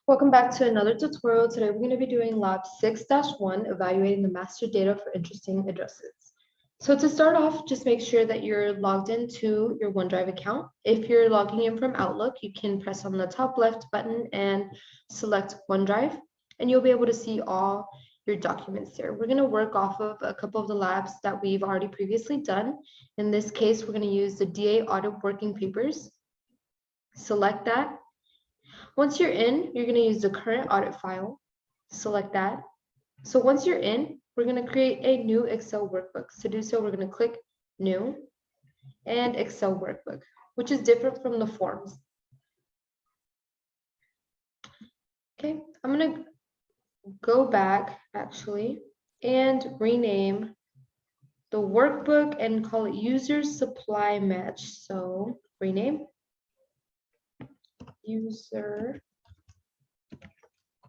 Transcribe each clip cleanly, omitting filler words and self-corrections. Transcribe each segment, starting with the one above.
Welcome back to another tutorial. Today we're going to be doing lab 6-1, evaluating the master data for interesting addresses. So to start off, just make sure that you're logged into your OneDrive account. If you're logging in from Outlook, you can press on the top left button and select OneDrive, and you'll be able to see all your documents there. We're going to work off of a couple of the labs that we've already previously done. In this case, we're going to use the DA audit working papers. Select that. Once you're in, you're going to use the current audit file. Select that. So once you're in, we're going to create a new Excel workbook. To do so, we're going to click New and Excel workbook, which is different from the forms. Okay, I'm going to go back actually and rename the workbook and call it User Supply Match. So rename User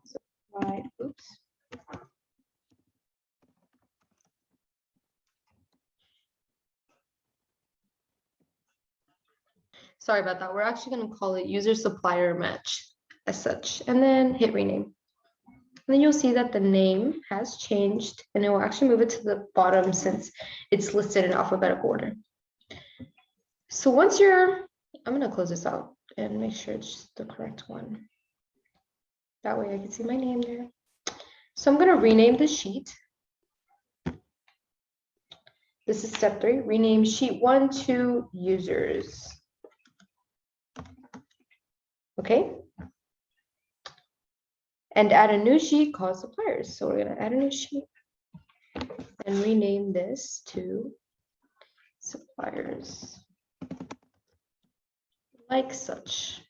Supply, oops. Sorry about that. We're actually going to call it User Supplier Match as such, and then hit rename. And then you'll see that the name has changed, and it will actually move it to the bottom since it's listed in alphabetical order. So once you're, I'm going to close this out and make sure it's the correct one. That way I can see my name there. So I'm going to rename the sheet. This is step 3, rename sheet 1 to users. Okay. And add a new sheet called suppliers. So we're going to add a new sheet and rename this to suppliers, like such.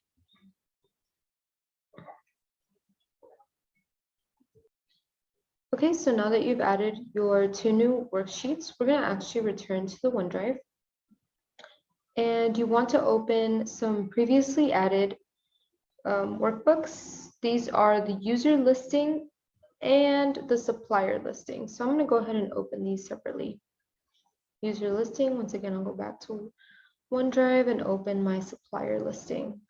Okay, so now that you've added your 2 new worksheets, we're going to actually return to the OneDrive. And you want to open some previously added workbooks. These are the user listing and the supplier listing. So I'm going to go ahead and open these separately. User listing, once again, I'll go back to OneDrive and open my supplier listing.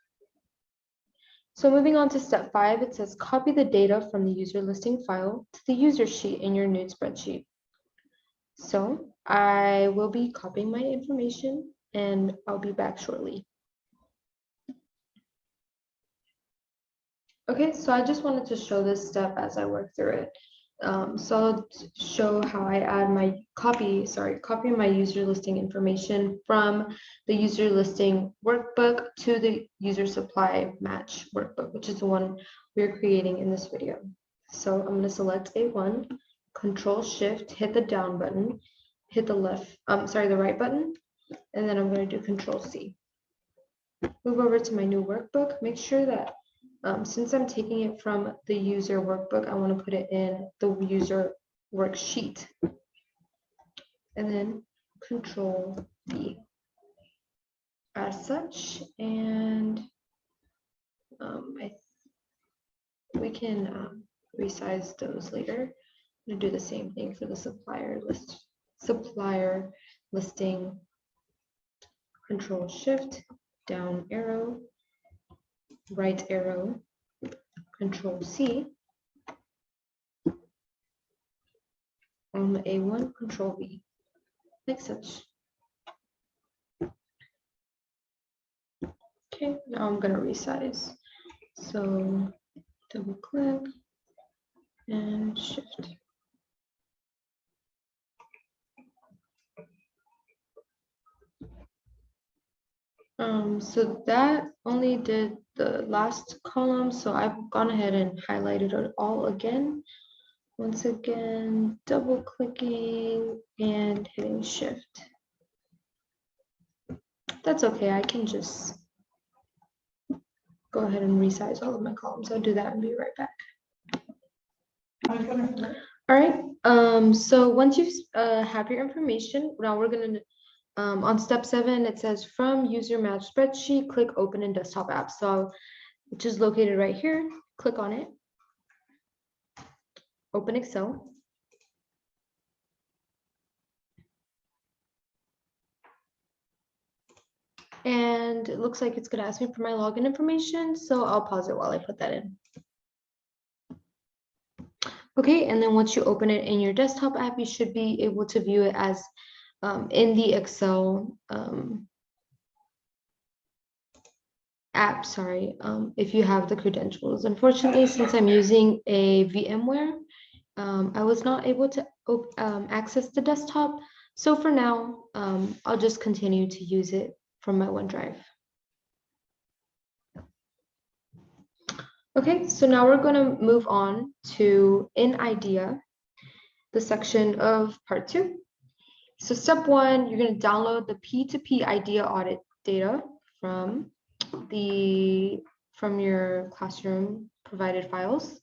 So moving on to step 5, it says copy the data from the user listing file to the user sheet in your new spreadsheet. So I will be copying my information and I'll be back shortly. Okay, so I just wanted to show this step as I work through it. So I'll show how I add my copy my user listing information from the user listing workbook to the user supply match workbook, which is the one we're creating in this video. So I'm going to select A1, Control Shift, hit the down button, hit the the right button, and then I'm going to do Control C. Move over to my new workbook. Make sure that since I'm taking it from the user workbook, I want to put it in the user worksheet. And then Control V as such. And we can resize those later. I'm going to do the same thing for the supplier listing. Control Shift, down arrow, right arrow, Control C, on the A1, Control V, like such. Okay, now I'm going to resize. So double click and shift. So that only did the last column, so I've gone ahead and highlighted it all again. Once again, double clicking and hitting shift. That's okay, I can just go ahead and resize all of my columns. I'll do that and be right back. All right, so once you have your information, now we're going to on step 7, it says from user match spreadsheet, click open in desktop app. So which is located right here, click on it, open Excel. And it looks like it's going to ask me for my login information. So I'll pause it while I put that in. Okay, and then once you open it in your desktop app, you should be able to view it as in the Excel app, sorry, if you have the credentials. Unfortunately, since I'm using a VMware, I was not able to access the desktop. So for now, I'll just continue to use it from my OneDrive. Okay, so now we're going to move on to in IDEA, the section of part 2. So step 1, you're going to download the P2P IDEA audit data from your classroom provided files.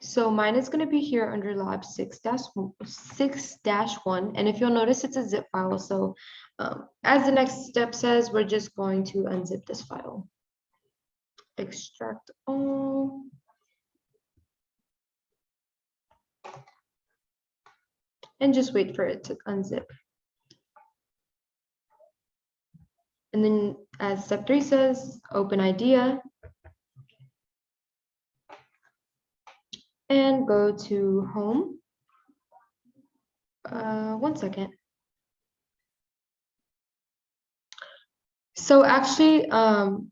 So mine is going to be here under lab 6-1, and if you'll notice, it's a zip file. So as the next step says, we're just going to unzip this file. Extract all. And just wait for it to unzip. And then as step 3 says, open IDEA and go to home. 1 second. So actually,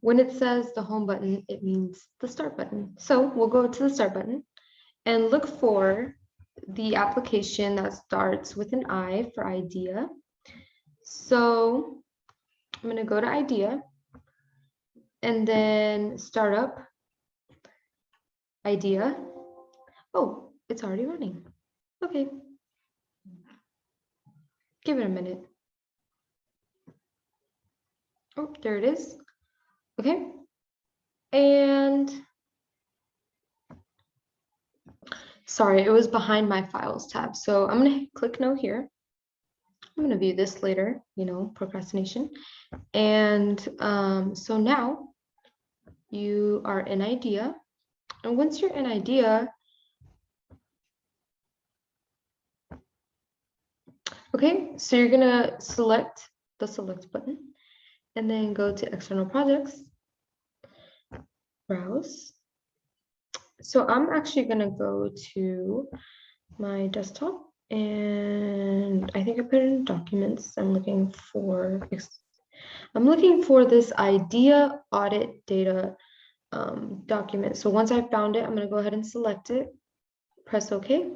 when it says the home button, it means the start button. So we'll go to the start button and look for the application that starts with an I for IDEA. So I'm going to go to IDEA and then start up IDEA. Oh, it's already running. Okay. Give it a minute. Oh, there it is. Okay. And sorry, it was behind my files tab. So I'm going to click no here. I'm going to view this later, procrastination. And so now you are in IDEA. And once you're in IDEA, okay, so you're going to select the select button and then go to external projects, browse. So I'm actually going to go to my desktop and I think I put in documents. I'm looking for this IDEA audit data document. So once I found it, I'm going to go ahead and select it, press OK,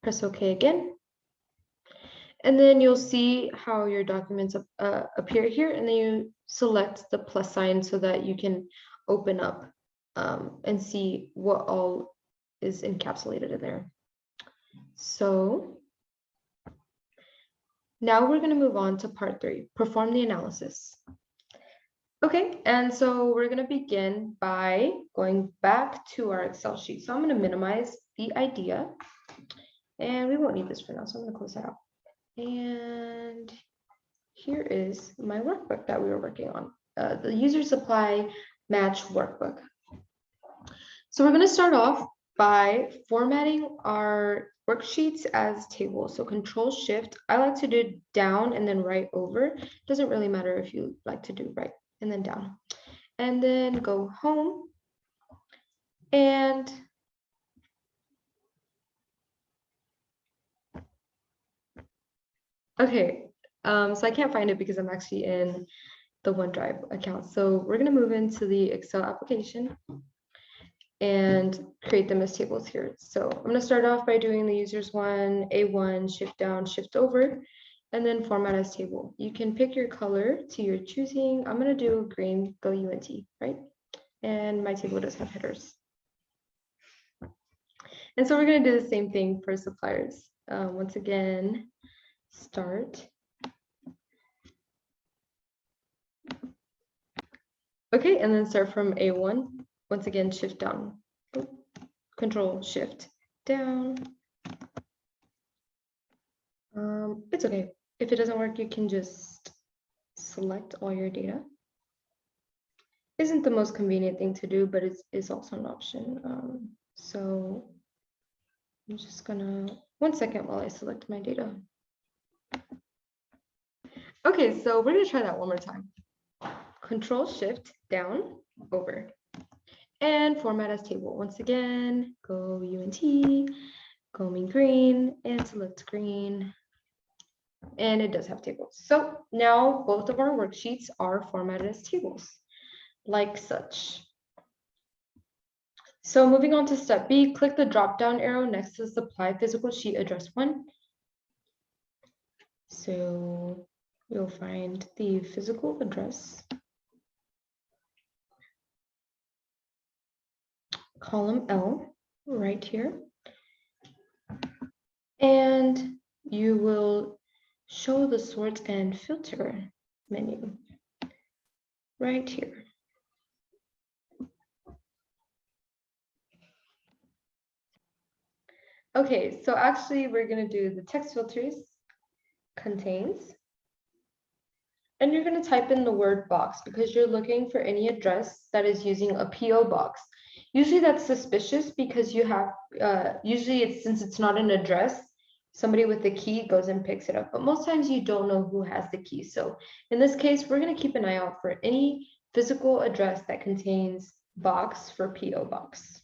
press OK again. And then you'll see how your documents appear here, and then you select the plus sign so that you can open up and see what all is encapsulated in there. So now we're going to move on to part 3, perform the analysis. Okay, and so we're going to begin by going back to our Excel sheet. So I'm going to minimize the IDEA, and we won't need this for now, so I'm going to close that out. And here is my workbook that we were working on, the user supply match workbook. So we're going to start off by formatting our worksheets as tables. So Control Shift, I like to do down and then right over. It doesn't really matter if you like to do right and then down. And then go home and okay, so I can't find it because I'm actually in the OneDrive account. So we're going to move into the Excel application and create them as tables here. So I'm going to start off by doing the users one, A1, shift down, shift over, and then format as table. You can pick your color to your choosing. I'm going to do green, go UNT, right? And my table does have headers. And so we're going to do the same thing for suppliers. Once again, start. Okay, and then start from A1. Once again, shift down. Control shift down. It's okay. If it doesn't work, you can just select all your data. Isn't the most convenient thing to do, but it's also an option. So I'm just gonna, 1 second while I select my data. Okay, so we're gonna try that one more time. Control shift down, over. And format as table. Once again, go UNT, go mean green, and select green. And it does have tables. So now both of our worksheets are formatted as tables, like such. So moving on to step B, click the drop-down arrow next to the supply physical sheet address 1. So you'll find the physical address, column L, right here. And you will show the sort and filter menu right here. Okay, so actually we're going to do the text filters, contains, and you're going to type in the word box because you're looking for any address that is using a PO box. Usually that's suspicious because you have, usually it's, since it's not an address, somebody with the key goes and picks it up, but most times you don't know who has the key. So in this case, we're going to keep an eye out for any physical address that contains box for PO box.